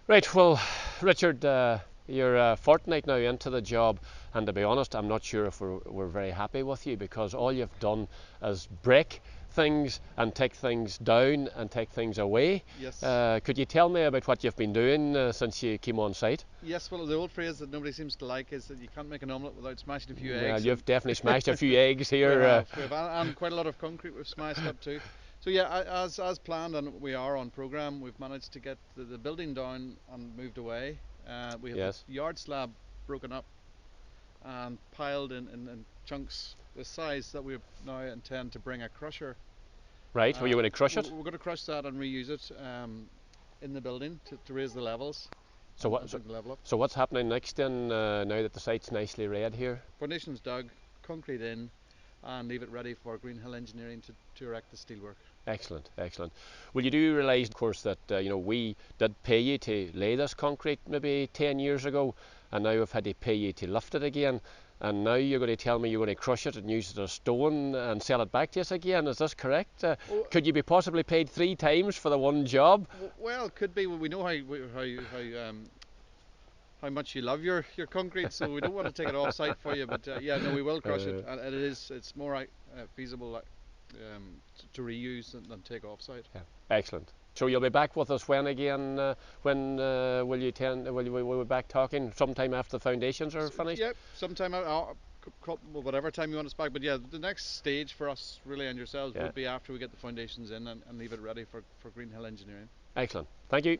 Right, well, Richard, you're a fortnight now into the job, and to be honest, I'm not sure if we're very happy with you, because all you've done is break things and take things down and take things away. Yes. Could you tell me about what you've been doing since you came on site? Yes, well, the old phrase that nobody seems to like is that you can't make an omelette without smashing a few Well, eggs. you've definitely smashed a few eggs We here. have, and quite a lot of concrete we've smashed up too. So yeah, as planned, and we are on program. We've managed to get the building down and moved away. We have Yes. the yard slab broken up and piled in chunks this size that we now intend to bring a crusher. Right, were you going to crush it? We're going to crush that and reuse it in the building to raise the levels. So, And bring the level up. so what's happening next then, now that the site's nicely red here? Foundations dug, concrete in, and leave it ready for Green Hill Engineering to erect the steelwork. Excellent, excellent. Well, you do realise, of course, that we did pay you to lay this concrete maybe 10 years ago, and now we've had to pay you to lift it again. And now you're going to tell me you're going to crush it and use it as stone and sell it back to us again. Is this correct? Could you be possibly paid 3 times for the one job? Well, could be. We know how much you love your concrete, so we don't want to take it off site for you. But yeah, no, we will crush it, and it's more feasible to reuse than take off site. Yeah. Excellent. So you'll be back with us when again? When will you will we be back talking? Sometime after the foundations are finished? Yep, sometime whatever time you want us back. But yeah, the next stage for us really and yourselves would be after we get the foundations in and leave it ready for Green Hill Engineering. Excellent. Thank you.